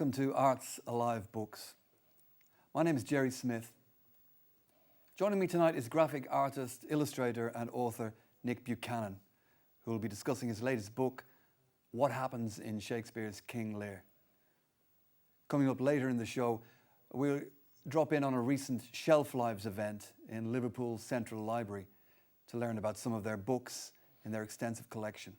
Welcome to Arts Alive Books. My name is Jerry Smith. Joining me tonight is graphic artist, illustrator and author Nick Buchanan, who will be discussing his latest book, What Happens in Shakespeare's King Lear. Coming up later in the show, we'll drop in on a recent Shelf Lives event in Liverpool's Central Library to learn about some of their books in their extensive collection.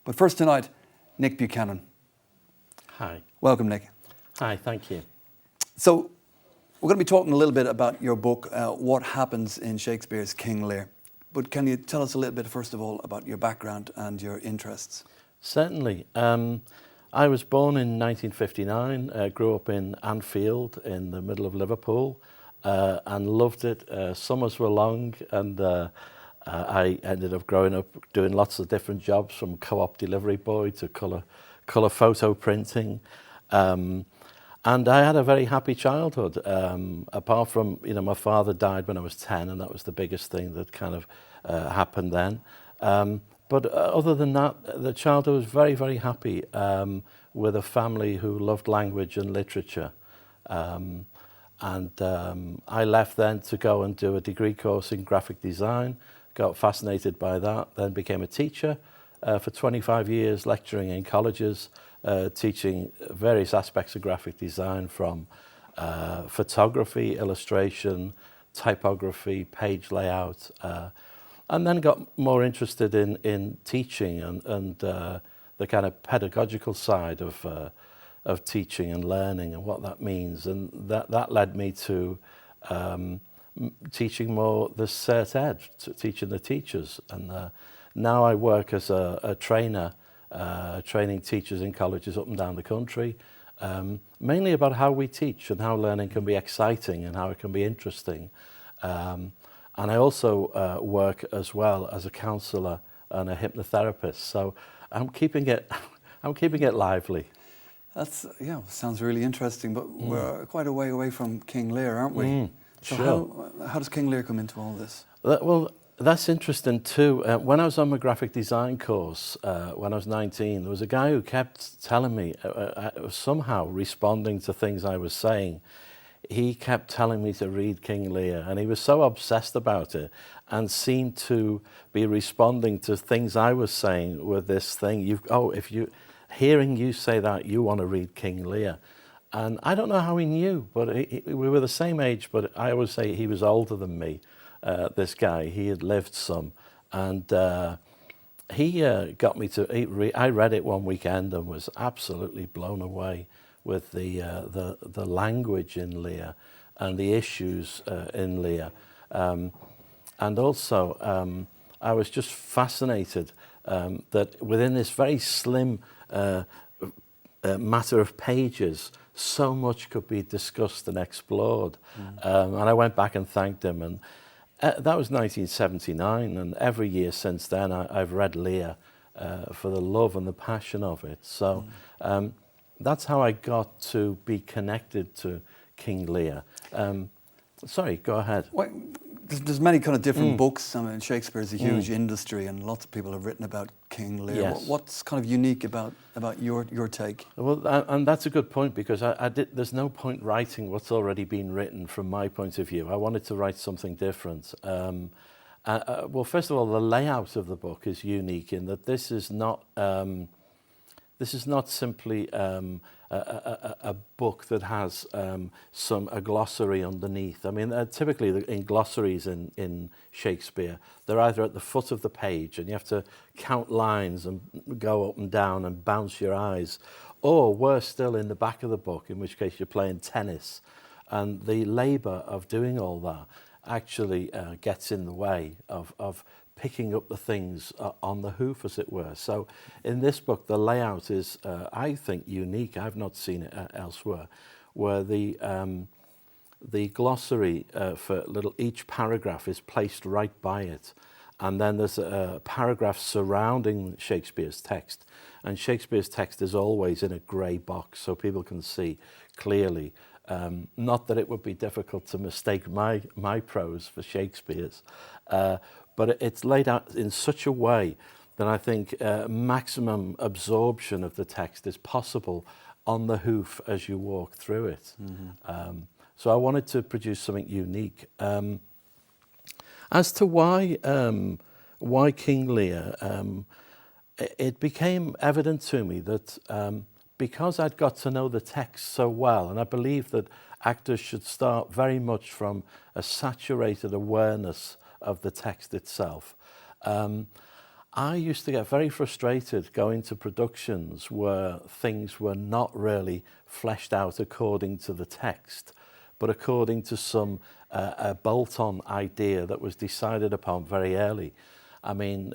But first tonight, Nick Buchanan. Hi. Welcome, Nick. Hi, thank you. So, we're going to be talking a little bit about your book, What Happens in Shakespeare's King Lear. But can you tell us a little bit, first of all, about your background and your interests? Certainly. I was born in 1959, grew up in Anfield in the middle of Liverpool, and loved it. Summers were long, and I ended up growing up doing lots of different jobs, from co-op delivery boy to colour photo printing. And I had a very happy childhood, apart from, my father died when I was 10, and that was the biggest thing that kind of happened then. But other than that, the childhood was very, very happy, with a family who loved language and literature. I left then to go and do a degree course in graphic design, got fascinated by that, then became a teacher for 25 years, lecturing in colleges, teaching various aspects of graphic design, from photography, illustration, typography, page layout, and then got more interested in teaching and the kind of pedagogical side of teaching and learning and what that means. And that led me to teaching more the cert ed, teaching the teachers. And now I work as a trainer, training teachers in colleges up and down the country, mainly about how we teach and how learning can be exciting and how it can be interesting. And I also work as well as a counsellor and a hypnotherapist. So I'm keeping it lively. That's, sounds really interesting, but we're quite a way away from King Lear, aren't we? So Sure. how does King Lear come into all this? Well, that's interesting too. When I was on my graphic design course, when I was 19, there was a guy who kept telling me, somehow responding to things I was saying. He kept telling me to read King Lear, and he was so obsessed about it and seemed to be responding to things I was saying with this thing. Hearing you say that, you want to read King Lear. And I don't know how he knew, but we were the same age, but I always say he was older than me, this guy. He had lived some. And he got me to, I read it one weekend and was absolutely blown away with the language in Lear and the issues in Lear. And also, I was just fascinated that within this very slim matter of pages, so much could be discussed and explored. And I went back and thanked him. And that was 1979. And every year since then, I've read Lear for the love and the passion of it. So that's how I got to be connected to King Lear. Sorry, go ahead. Well, there's many kind of different books. I mean, Shakespeare is a huge industry, and lots of people have written about King Lear. Yes. What's kind of unique about your take? Well, and that's a good point, because there's no point writing what's already been written from my point of view. I wanted to write something different. Well, first of all, the layout of the book is unique in that this is not simply a book that has a glossary underneath. I mean, typically in glossaries in Shakespeare, they're either at the foot of the page and you have to count lines and go up and down and bounce your eyes, or worse still, in the back of the book, in which case you're playing tennis. And the labour of doing all that actually gets in the way of picking up the things on the hoof, as it were. So in this book, the layout is, I think, unique. I've not seen it elsewhere, where the glossary for each paragraph is placed right by it. and then there's a paragraph surrounding Shakespeare's text. And Shakespeare's text is always in a grey box, so people can see clearly. Not that it would be difficult to mistake my prose for Shakespeare's, but it's laid out in such a way that I think maximum absorption of the text is possible on the hoof as you walk through it. So I wanted to produce something unique. As to why King Lear, it became evident to me that because I'd got to know the text so well, and I believe that actors should start very much from a saturated awareness of the text itself. I used to get very frustrated going to productions where things were not really fleshed out according to the text, but according to some a bolt-on idea that was decided upon very early. I mean,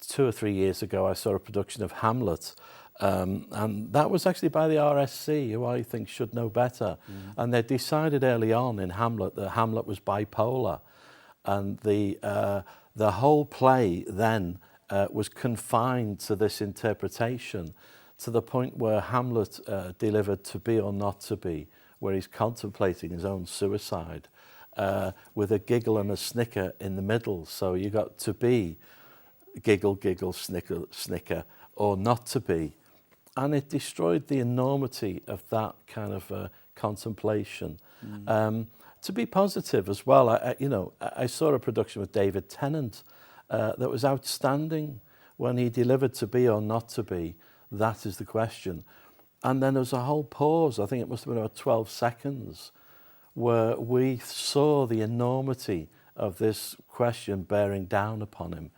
2 or 3 years ago, I saw a production of Hamlet, and that was actually by the RSC, who I think should know better. And they decided early on in Hamlet that Hamlet was bipolar, and the whole play then was confined to this interpretation, to the point where Hamlet delivered To Be or Not to Be, where he's contemplating his own suicide, with a giggle and a snicker in the middle. So you got to be, giggle, giggle, snicker, snicker, or not to be. And it destroyed the enormity of that kind of contemplation. To be positive as well, I saw a production with David Tennant that was outstanding when he delivered To Be or Not to Be. That is the question. And then there was a whole pause, I think it must have been about 12 seconds, where we saw the enormity of this question bearing down upon him.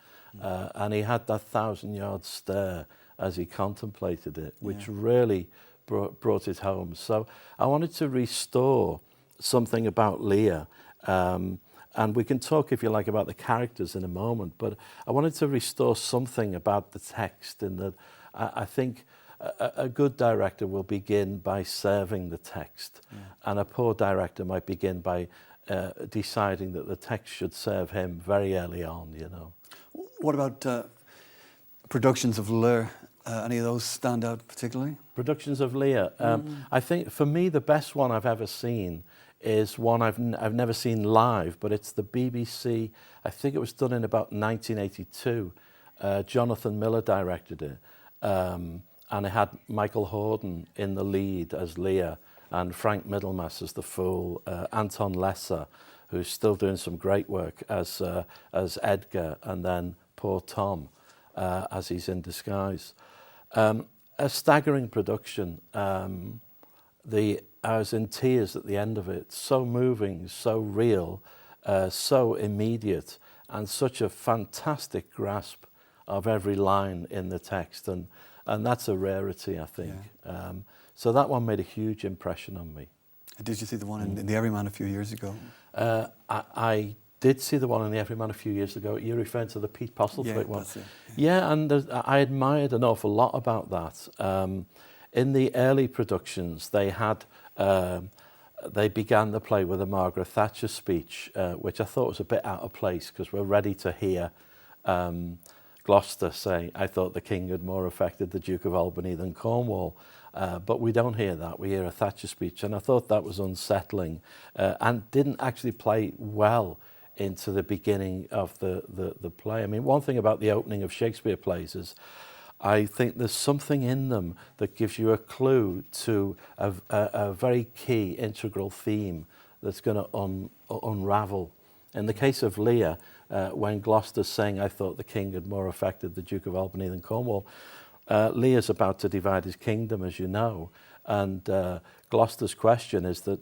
And he had that 1,000-yard stare as he contemplated it, which really brought it home. So I wanted to restore something about Lear. And we can talk, if you like, about the characters in a moment, but I wanted to restore something about the text, in that I think a good director will begin by serving the text, and a poor director might begin by deciding that the text should serve him very early on, you know. What about productions of Lear? Any of those stand out particularly? Productions of Lear. I think for me the best one I've ever seen is one I've never seen live, but it's the BBC. I think it was done in about 1982. Jonathan Miller directed it, and it had Michael Hordern in the lead as Lear, and Frank Middlemass as the fool, Anton Lesser, who's still doing some great work as Edgar, and then poor Tom as he's in disguise. A staggering production. I was in tears at the end of it. So moving, so real, so immediate, and such a fantastic grasp of every line in the text, and that's a rarity, I think. So that one made a huge impression on me. Did you see the one in the Everyman a few years ago? I did see the one in the Everyman a few years ago. You're referring to the Pete Postlethwaite one? That's it. Yeah, and I admired an awful lot about that. In the early productions, they began the play with a Margaret Thatcher speech, which I thought was a bit out of place, because we're ready to hear Gloucester say, "I thought the king had more affected the Duke of Albany than Cornwall." But we don't hear that. We hear a Thatcher speech, and I thought that was unsettling and didn't actually play well into the beginning of the play. I mean, one thing about the opening of Shakespeare plays is I think there's something in them that gives you a clue to a very key integral theme that's going to unravel. In the case of Lear, when Gloucester's saying, "I thought the king had more affected the Duke of Albany than Cornwall," Lear's about to divide his kingdom, as you know, and Gloucester's question is that,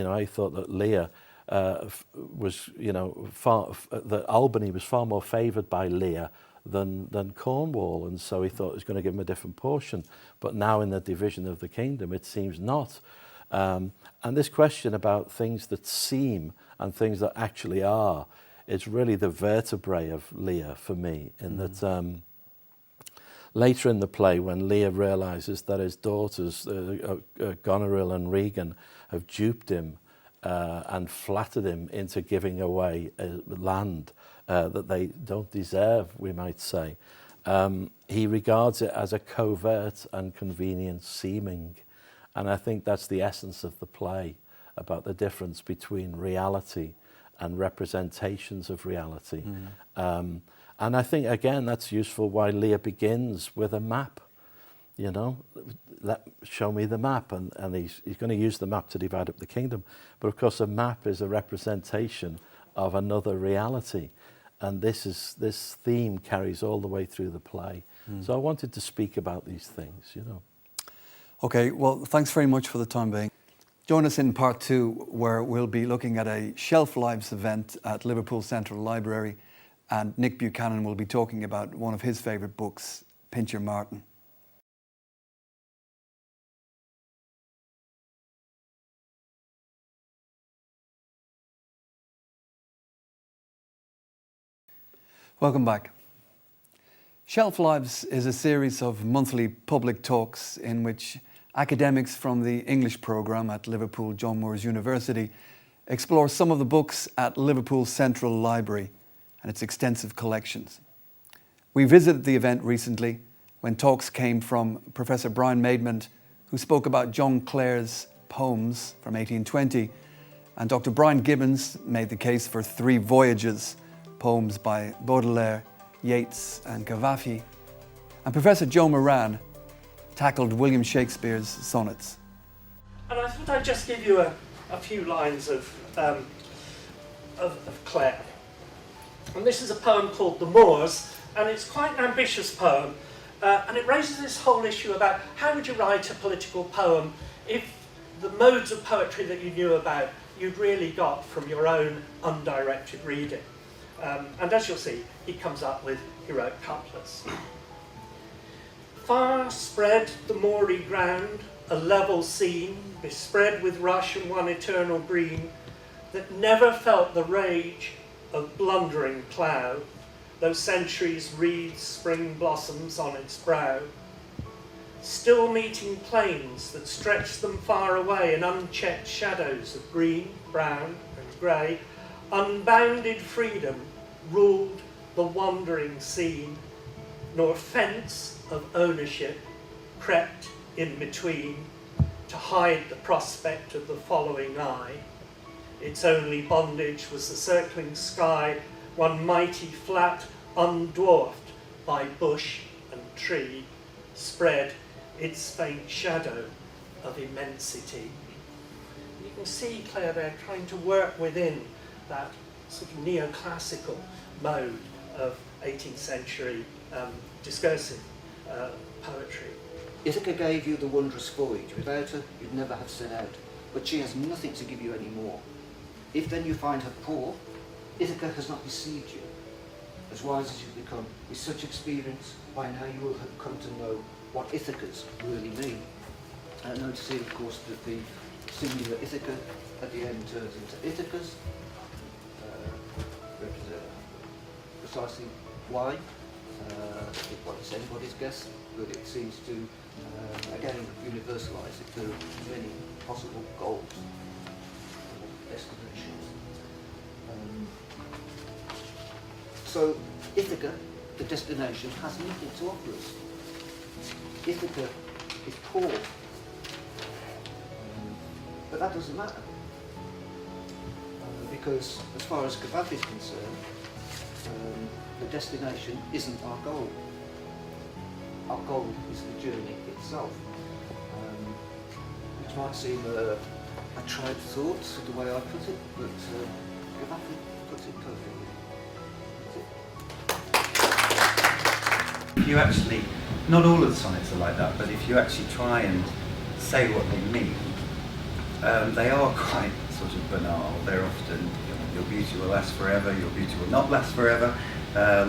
I thought that Lear was, that Albany was far more favoured by Lear than Cornwall, and so he thought it was going to give him a different portion. But now in the division of the kingdom, it seems not. And this question about things that seem and things that actually are is really the vertebrae of Lear for me, in that later in the play, when Lear realises that his daughters, Goneril and Regan, have duped him, and flattered him into giving away land that they don't deserve, we might say. He regards it as a covert and convenient seeming. And I think that's the essence of the play, about the difference between reality and representations of reality. And I think, again, that's useful why Lear begins with a map. You know, show me the map, and he's going to use the map to divide up the kingdom. But of course, a map is a representation of another reality, and this theme carries all the way through the play. So I wanted to speak about these things, you know. Okay, well, thanks very much for the time being. Join us in part 2, where we'll be looking at a Shelf Lives event at Liverpool Central Library, and Nick Buchanan will be talking about one of his favourite books, Pincher Martin. Welcome back. Shelf Lives is a series of monthly public talks in which academics from the English programme at Liverpool John Moores University explore some of the books at Liverpool Central Library and its extensive collections. We visited the event recently when talks came from Professor Brian Maidment, who spoke about John Clare's poems from 1820, and Dr. Brian Gibbons made the case for 3 Voyages, poems by Baudelaire, Yeats and Cavafy, and Professor Joe Moran tackled William Shakespeare's sonnets. And I thought I'd just give you a few lines of Clare. And this is a poem called The Moors, and it's quite an ambitious poem, and it raises this whole issue about how would you write a political poem if the modes of poetry that you knew about you'd really got from your own undirected reading. And as you'll see, he comes up with heroic couplets. Far spread the moory ground, a level scene, bespread with rush and one eternal green, that never felt the rage of blundering plough, though centuries wreathed spring blossoms on its brow. Still meeting plains that stretched them far away in unchecked shadows of green, brown and grey, unbounded freedom ruled the wandering scene, nor fence of ownership crept in between to hide the prospect of the following eye. Its only bondage was the circling sky, one mighty flat, undwarfed by bush and tree, spread its faint shadow of immensity. You can see Clare there trying to work within that sort of neoclassical mode of 18th century discursive poetry. Ithaca gave you the wondrous voyage. Without her, you'd never have set out. But she has nothing to give you any more. If then you find her poor, Ithaca has not deceived you. As wise as you've become, with such experience, by now you will have come to know what Ithacas really mean. Noticing, of course, that the singular Ithaca at the end turns into Ithacas. Precisely why? It's anybody's guess, but it seems to, again, universalise it. There are many possible goals or destinations. So Ithaca, the destination, has nothing to offer us. Ithaca is poor, but that doesn't matter, because as far as Cavafy is concerned, the destination isn't our goal. Our goal is the journey itself, which might seem a trite thought, the way I put it, but Cavafy puts it perfectly. If you actually, not all of the sonnets are like that, but if you actually try and say what they mean, they are quite sort of banal. They're often, your beauty will last forever, your beauty will not last forever,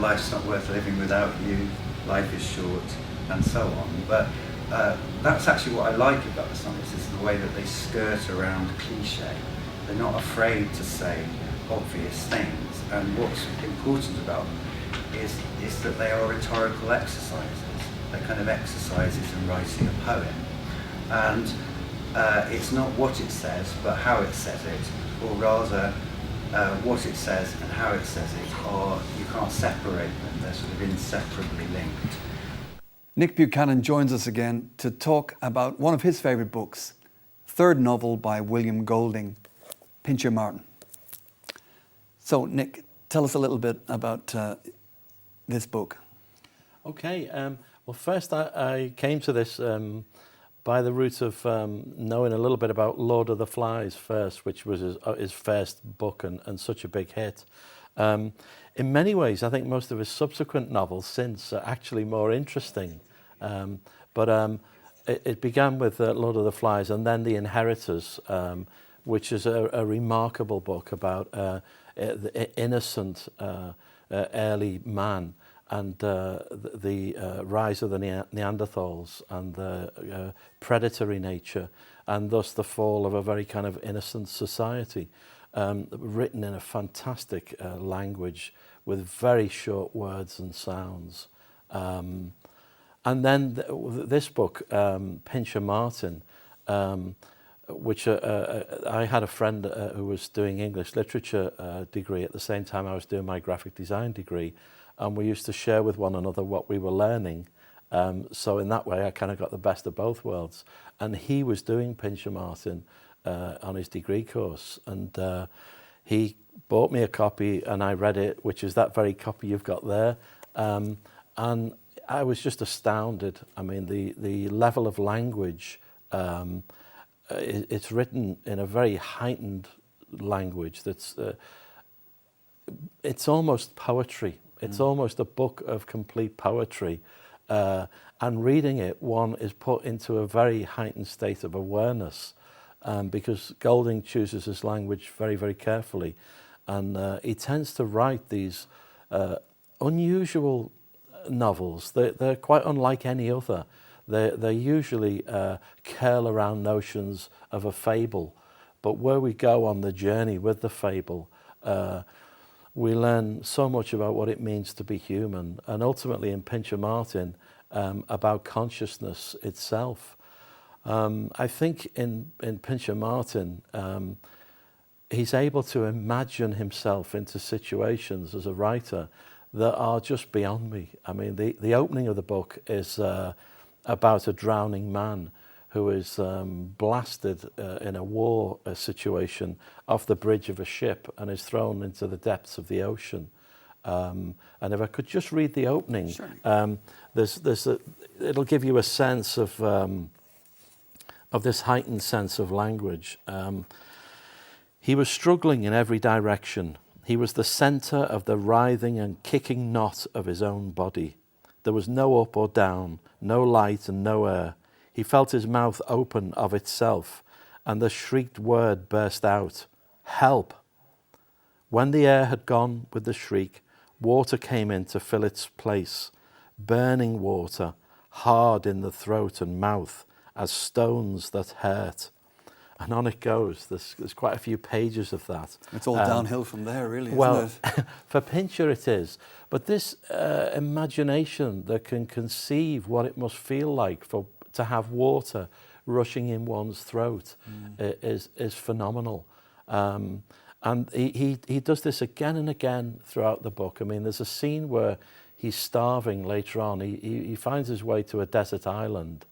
life's not worth living without you, life is short, and so on. But that's actually what I like about the sonnets, is the way that they skirt around cliche. They're not afraid to say obvious things, and what's important about them is that they are rhetorical exercises. They're kind of exercises in writing a poem. And it's not what it says, but how it says it, or rather what it says and how it says it, or you can't separate them, they're sort of inseparably linked. Nick Buchanan joins us again to talk about one of his favourite books, third novel by William Golding, Pincher Martin. So, Nick, tell us a little bit about this book. Okay, well, first I came to this by the route of knowing a little bit about Lord of the Flies first, which was his first book and such a big hit. In many ways, I think most of his subsequent novels since are actually more interesting. But it began with Lord of the Flies and then The Inheritors, which is a remarkable book about the innocent early man and the rise of the Neanderthals and the predatory nature, and thus the fall of a very kind of innocent society, written in a fantastic language with very short words and sounds. And then this book, Pincher Martin, which I had a friend who was doing English literature degree at the same time I was doing my graphic design degree, and we used to share with one another what we were learning. So in that way I kind of got the best of both worlds. And he was doing Pincher Martin on his degree course, and he bought me a copy and I read it, which is that very copy you've got there. And I was just astounded. I mean, the level of language, it's written in a very heightened language that's, it's almost poetry. It's almost a book of complete poetry. And reading it, one is put into a very heightened state of awareness, because Golding chooses his language very, very carefully. And he tends to write these unusual novels. They're quite unlike any other. They usually curl around notions of a fable, but where we go on the journey with the fable, we learn so much about what it means to be human, and ultimately in Pincher Martin, about consciousness itself. I think in Pincher Martin, he's able to imagine himself into situations as a writer that are just beyond me. I mean, the opening of the book is about a drowning man who is blasted in a war situation off the bridge of a ship and is thrown into the depths of the ocean. And if I could just read the opening, sure. It'll give you a sense of this heightened sense of language. He was struggling in every direction. He was the centre of the writhing and kicking knot of his own body. There was no up or down, no light and no air. He felt his mouth open of itself, and the shrieked word burst out, "Help!" When the air had gone with the shriek, water came in to fill its place, burning water, hard in the throat and mouth, as stones that hurt. And on it goes. There's quite a few pages of that. It's all downhill from there, really, isn't it? For Pincher it is. But this imagination that can conceive what it must feel like to have water rushing in one's throat is phenomenal. And he does this again and again throughout the book. I mean, there's a scene where he's starving later on. He finds his way to a desert island,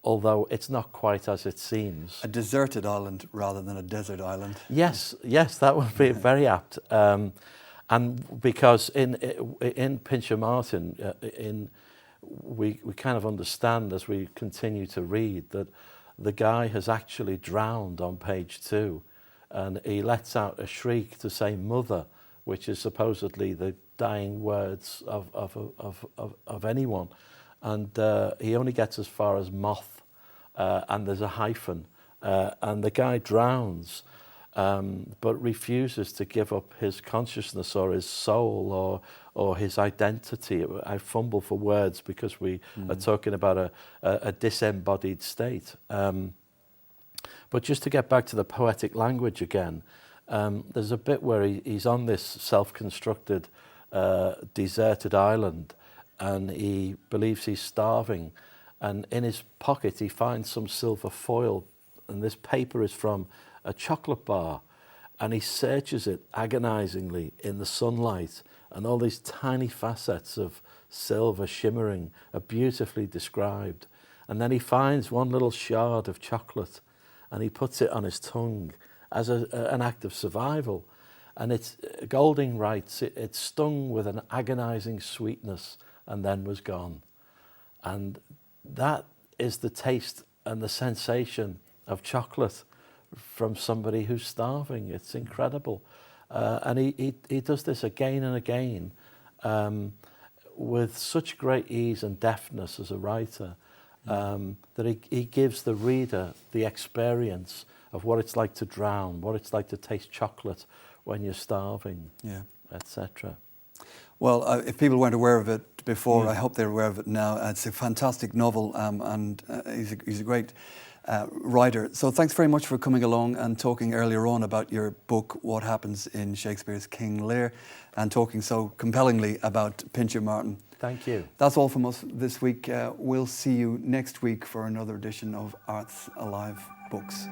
although it's not quite as it seems. A deserted island rather than a desert island. Yes, that would be very apt. And because in Pincher Martin, we kind of understand as we continue to read that the guy has actually drowned on page 2, and he lets out a shriek to say "mother," which is supposedly the dying words of anyone, and he only gets as far as moth, and there's a hyphen, and the guy drowns, but refuses to give up his consciousness or his soul or his identity. I fumble for words because we are talking about a disembodied state. But just to get back to the poetic language again, there's a bit where he's on this self-constructed deserted island, and he believes he's starving, and in his pocket he finds some silver foil, and this paper is from a chocolate bar, and he searches it agonizingly in the sunlight, and all these tiny facets of silver shimmering are beautifully described. And then he finds one little shard of chocolate and he puts it on his tongue as an act of survival. And Golding writes, it stung with an agonizing sweetness and then was gone. And that is the taste and the sensation of chocolate from somebody who's starving. It's incredible. And he does this again and again with such great ease and deftness as a writer, that he gives the reader the experience of what it's like to drown, what it's like to taste chocolate when you're starving, etc. Well, if people weren't aware of it before, I hope they're aware of it now. It's a fantastic novel, and he's a great writer. So thanks very much for coming along and talking earlier on about your book, What Happens in Shakespeare's King Lear, and talking so compellingly about Pincher Martin. Thank you. That's all from us this week. We'll see you next week for another edition of Arts Alive Books.